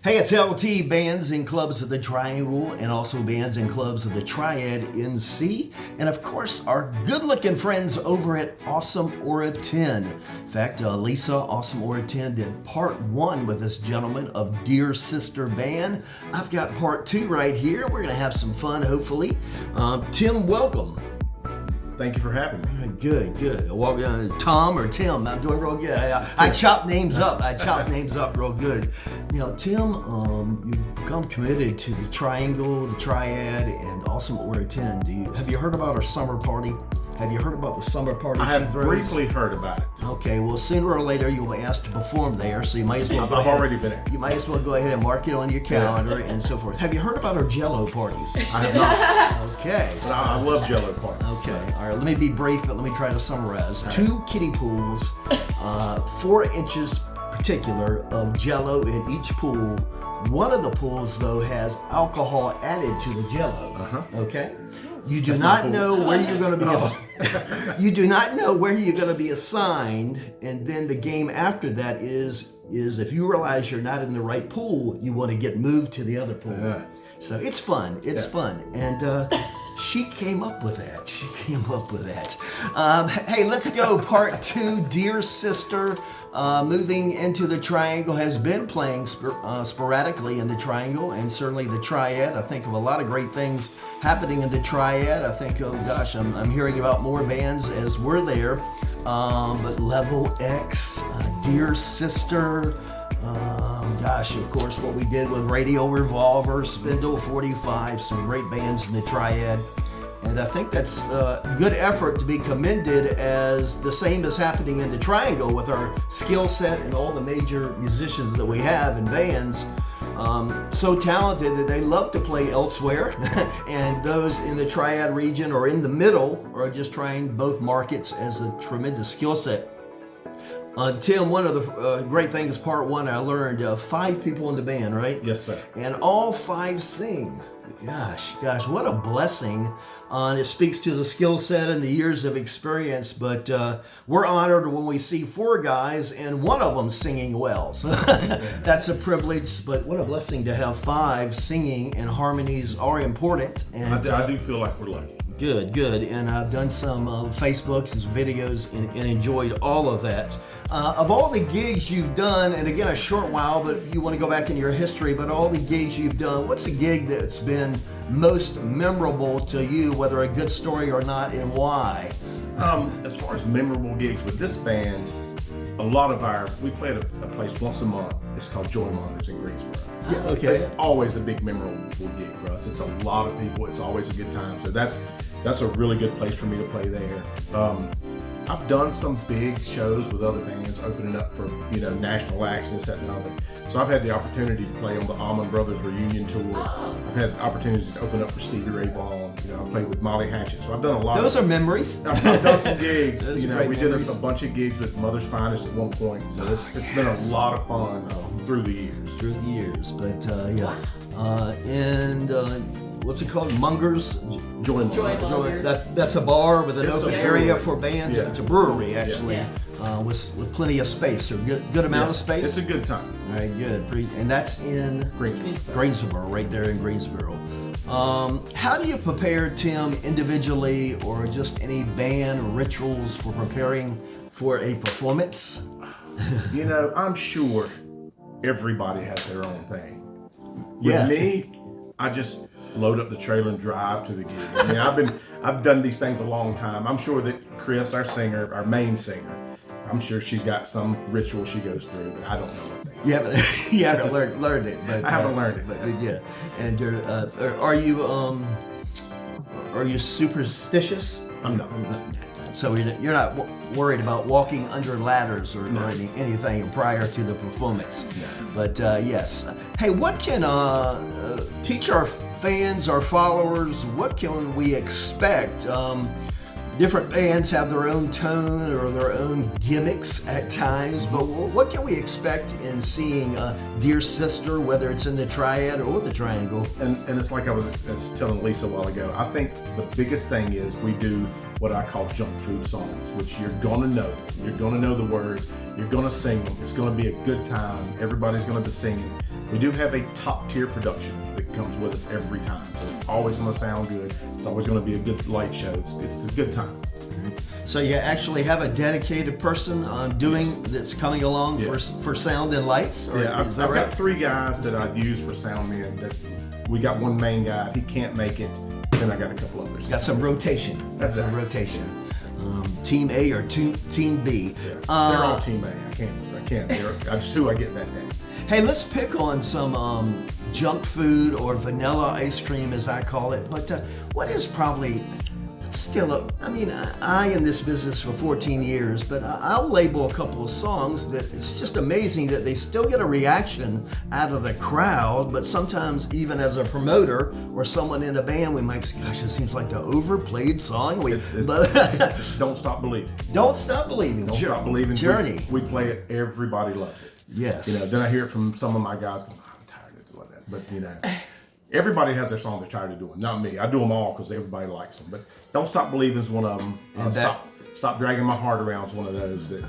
Hey, it's LT, Bands and Clubs of the Triangle, and also Bands and Clubs of the Triad NC, and of course our good-looking friends over at Awesome Aura 10. In fact, Lisa, Awesome Aura 10, did part 1 with this gentleman of Dear Sister Band. I've got part 2 right here. We're going to have some fun, hopefully. Tim, welcome. Thank you for having me. Good. Well, Tom or Tim, I'm doing real good. I chop names up. Real good. You know, Tim, you've become committed to the Triangle, the Triad, and Awesome Aura 10. Have you heard about our summer party? Have you heard about the summer party? I have briefly heard about it. Okay, well, sooner or later you'll be asked to perform there, so you might as well. I've already been asked. You might as well go ahead and mark it on your calendar and so forth. Have you heard about our Jello parties? I have not. Okay. But I love Jello parties. Okay, all right, let me be brief, but let me try to summarize. 2 kiddie pools, 4 inches particular of Jello in each pool. One of the pools, though, has alcohol added to the Jello. Okay? You do not know where you're going to be. You do not know where you're going to be assigned, and then the game after that is if you realize you're not in the right pool, you want to get moved to the other pool. Yeah. So it's fun. It's fun, and she came up with that. Hey, let's go. Part 2. Dear Sister, moving into the Triangle, has been playing sporadically in the Triangle and certainly the Triad. I think of a lot of great things happening in the Triad. I think, oh gosh, I'm hearing about more bands as we're there. But Level X, Dear Sister. Gosh, of course, what we did with Radio Revolver, Spindle 45, some great bands in the Triad. And I think that's a good effort to be commended, as the same is happening in the Triangle with our skill set and all the major musicians that we have in bands. So talented that they love to play elsewhere, and those in the Triad region or in the middle are just trying both markets as a tremendous skill set. Tim, one of the great things, part 1, I learned 5 people in the band, right? Yes, sir. And all 5 sing. Gosh, what a blessing. It speaks to the skill set and the years of experience, but we're honored when we see 4 guys and one of them singing well. So that's a privilege, but what a blessing to have 5 singing, and harmonies are important. And I do feel like we're lucky. Good. And I've done some Facebooks and videos and enjoyed all of that. Of all the gigs you've done, and again, a short while, but you want to go back in your history, but all the gigs you've done, what's a gig that's been most memorable to you, whether a good story or not, and why? As far as memorable gigs with this band, we play at a place once a month. It's called Joy Mongers in Greensboro. Okay. It's always a big memorable gig for us. It's a lot of people. It's always a good time. So that's a really good place for me to play there. I've done some big shows with other bands, opening up for national acts and this, that, and other. So I've had the opportunity to play on the Allman Brothers reunion tour. I've had opportunities to open up for Stevie Ray Vaughan. I played with Molly Hatchet. So I've done a lot. Those are memories. I've done some gigs. We did a bunch of gigs with Mother's Finest at one point. So it's been a lot of fun through the years. But what's it called? Mongers? Joy Mongers. That's a bar with an open area brewery for bands. Yeah. It's a brewery, actually, with plenty of space, or good amount of space. It's a good time. All right, good. And that's in Greensboro, right there in Greensboro. How do you prepare, Tim, individually or just any band rituals for preparing for a performance? I'm sure everybody has their own thing. Yes. With me, I just load up the trailer and drive to the gig. I've done these things a long time. I'm sure that Chris, our singer, our main singer, I'm sure she's got some ritual she goes through, but I don't know what they are. You haven't learned it. But, I haven't learned it. But yeah. And are you superstitious? I'm not. So you're not worried about walking under ladders or anything prior to the performance. Yeah. But yes. Hey, what can teach our fans, our followers, what can we expect? Different bands have their own tone or their own gimmicks at times, but what can we expect in seeing Dear Sister, whether it's in the Triad or the Triangle? And it's like I was telling Lisa a while ago, I think the biggest thing is we do what I call junk food songs, which you're gonna know. You're gonna know the words, you're gonna sing them, it's gonna be a good time, everybody's gonna be singing. We do have a top tier production that comes with us every time, so it's always going to sound good. It's always going to be a good light show. It's a good time. So you actually have a dedicated person that's coming along for sound and lights? Or Yeah, is that I've right? got 3 guys that I use for sound men. That we got one main guy. If he can't make it, then I got a couple others. Got some rotation. That's some it. rotation. Team A or Team B. Yeah, they're all team A. I can't. That's who I get that day. Hey, let's pick on some junk food or vanilla ice cream, as I call it. But what is probably still I in this business for 14 years, but I'll label a couple of songs that it's just amazing that they still get a reaction out of the crowd, but sometimes even as a promoter or someone in a band, we might say, gosh, it seems like the overplayed song. Don't Stop Believing. Don't Stop Believing. Don't Stop Believing. Journey. We play it. Everybody loves it. Yes. Then I hear it from some of my guys going, I'm tired of doing that. But, everybody has their song they're tired of doing. Not me. I do them all because everybody likes them. But Don't Stop Believing is one of them. Stop Dragging My Heart Around is one of those that,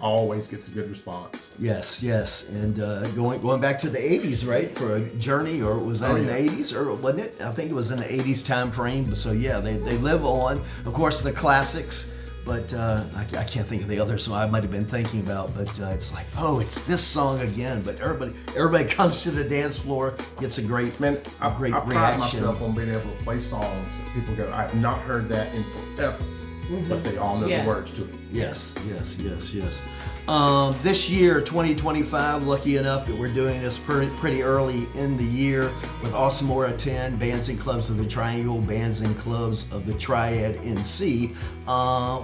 always gets a good response. Yes. And going back to the 80s, right? For a Journey, or was that in the 80s? Or wasn't it? I think it was in the 80s time frame. So, yeah, they live on. Of course, the classics. But I can't think of the other song I might have been thinking about. But it's like, oh, it's this song again. But everybody comes to the dance floor, gets a great I pride reaction. myself on being able to play songs that people go, I have not heard that in forever. But they all know the words to it. Yes. This year, 2025, lucky enough that we're doing this pretty early in the year with Awesome Aura 10, Bands and Clubs of the Triangle, Bands and Clubs of the Triad NC.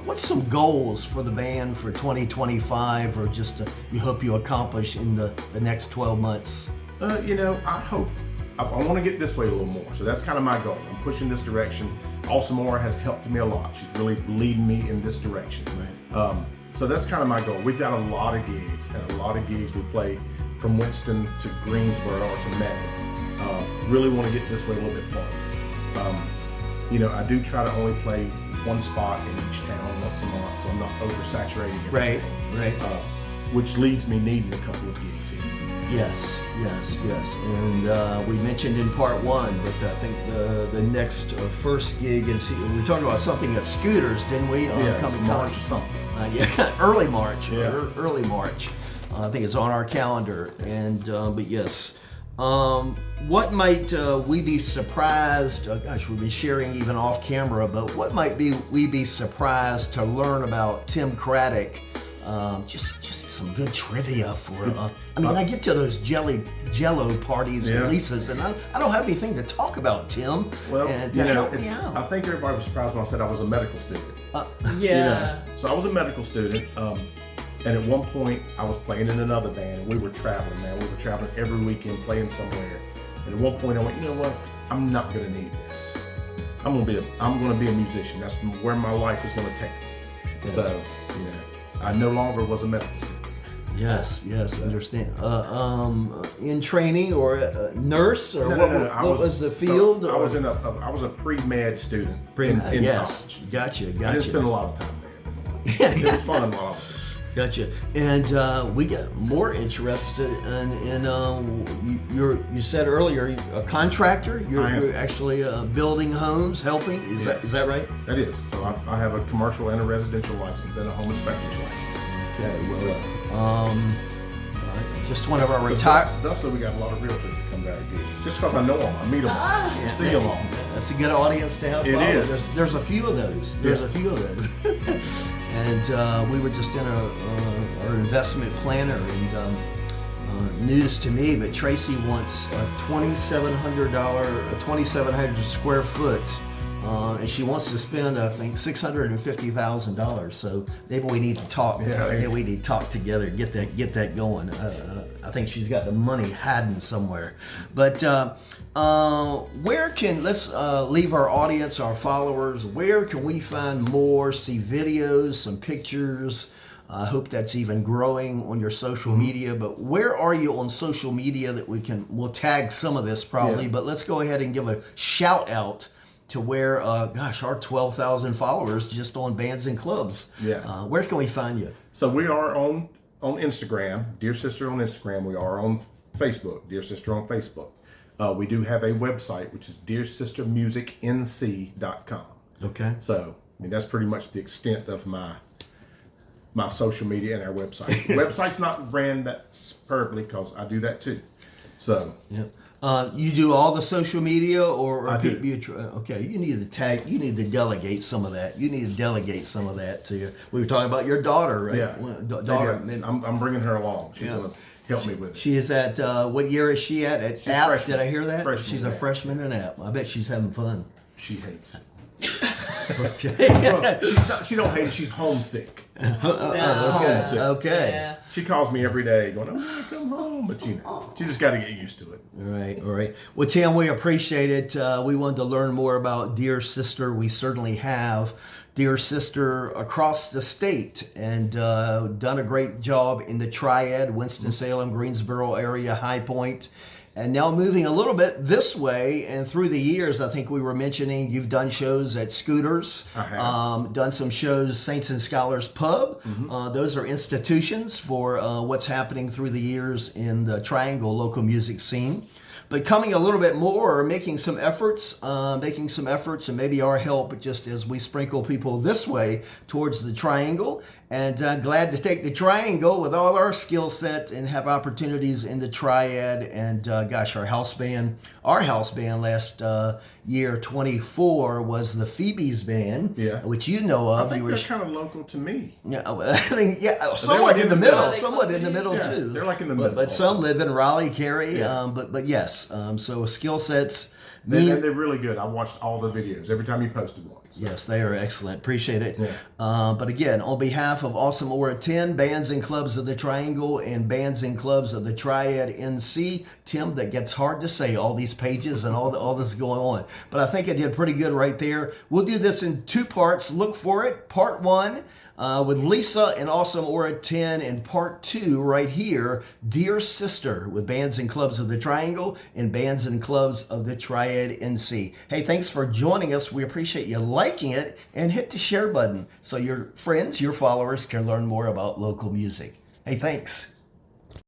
What's some goals for the band for 2025, or just you hope you accomplish in the next 12 months? I hope. I want to get this way a little more. So that's kind of my goal. I'm pushing this direction. Awesome Aura has helped me a lot. She's really leading me in this direction. Right. So that's kind of my goal. We've got a lot of gigs, and a lot of gigs we play from Winston to Greensboro or to Macon. Really want to get this way a little bit farther. I do try to only play one spot in each town once a month, so I'm not oversaturating everything. Right. Which leads me needing a couple of gigs here. Yes. And we mentioned in part 1, but I think the next first gig is, we were talking about something at Scooters, didn't we? It's March something. Early March. Yeah. Early March. I think it's on our calendar. And but yes, what might we be surprised? We'll be sharing even off camera. But what might we be surprised to learn about Tim Craddock? Just some good trivia for. I get to those Jello parties at Lisa's, and I don't have anything to talk about, Tim. Well, and, I think everybody was surprised when I said I was a medical student. So I was a medical student, and at one point I was playing in another band, and we were traveling. Man, we were traveling every weekend, playing somewhere. And at one point I went, you know what? I'm not going to need this. I'm going to be a musician. That's where my life is going to take me. Yes. So, I no longer was a medical student. Yes, understand. In training or nurse, or No. What was the field? So I was a pre-med student in yes. college. Gotcha. I didn't spend a lot of time there. It was fun while I was there. Gotcha. And we get more interested in you said earlier, a contractor. You're actually building homes, helping. Is that right? That is. So I have a commercial and a residential license and a home inspector's license. Okay. Well, just one of our retired. Thusly, we got a lot of realtors that come down to gigs. Just because I know them, I meet them, see them all. That's a good audience to have. It is. There's a few of those. And we were just in our investment planner, and news to me, but Tracy wants a $2,700 square foot, and she wants to spend, I think, $650,000. So maybe we need to talk. Maybe we need to talk together, get that going. I think she's got the money hiding somewhere. But let's leave our audience, our followers, where can we find more, see videos, some pictures? I hope that's even growing on your social media, but where are you on social media that we'll tag some of this probably, but let's go ahead and give a shout out to where, our 12,000 followers just on Bands and Clubs. Where can we find you? So we are on Instagram, Dear Sister on Instagram. We are on Facebook, Dear Sister on Facebook. We do have a website, which is dearsistermusicnc.com. Okay. So, I mean, that's pretty much the extent of my social media and our website. The website's not ran that superbly because I do that too. So, Yeah. You do all the social media, or I do. Okay, you need to delegate some of that. You need to delegate some of that to you. We were talking about your daughter, right? yeah. Daughter. Maybe I'm bringing her along. She's Yeah. going to help me with it. She is at, what year is she at? At App? freshman. Did I hear that? Freshman She's a at App. freshman in App. I bet she's having fun. She hates it. Okay. Well, she don't hate it. She's homesick. Homesick. Okay. Yeah. She calls me every day going, I want to come home. But she just got to get used to it. All right, all right. Well, Tim, we appreciate it. We wanted to learn more about Dear Sister. We certainly have. Dear Sister across the state, and done a great job in the Triad, Winston-Salem, Greensboro area, High Point. And now moving a little bit this way, and through the years, I think we were mentioning you've done shows at Scooters, I have. done some shows, Saints and Scholars Pub. Those are institutions for what's happening through the years in the Triangle local music scene. But coming a little bit more, making some efforts, and maybe our help just as we sprinkle people this way towards the Triangle. And glad to take the Triangle with all our skill set and have opportunities in the Triad. And our house band last year, 24, was the Phoebe's Band, Yeah. which you know of. I think You they're were, kind of local to me. yeah, I think, yeah, So they're somewhat like in the in the middle, middle. somewhat in the middle Yeah, too. they're like in the But middle also. some live in Raleigh, Cary. Yeah. But yes, so skill sets. And they're really good. I watched all the videos every time you posted one. So. Yes, they are excellent. Appreciate it. Yeah. But again, on behalf of Awesome Aura 10, bands and clubs of the Triangle, and bands and clubs of the Triad NC, Tim, that gets hard to say, all these pages and all this going on. But I think I did pretty good right there. We'll do this in 2 parts. Look for it. Part 1 with Lisa and Awesome Aura 10, and part 2 right here, Dear Sister, with bands and clubs of the Triangle and bands and clubs of the Triad NC. Hey, thanks for joining us. We appreciate you liking it, and hit the share button so your friends, your followers can learn more about local music. Hey, thanks.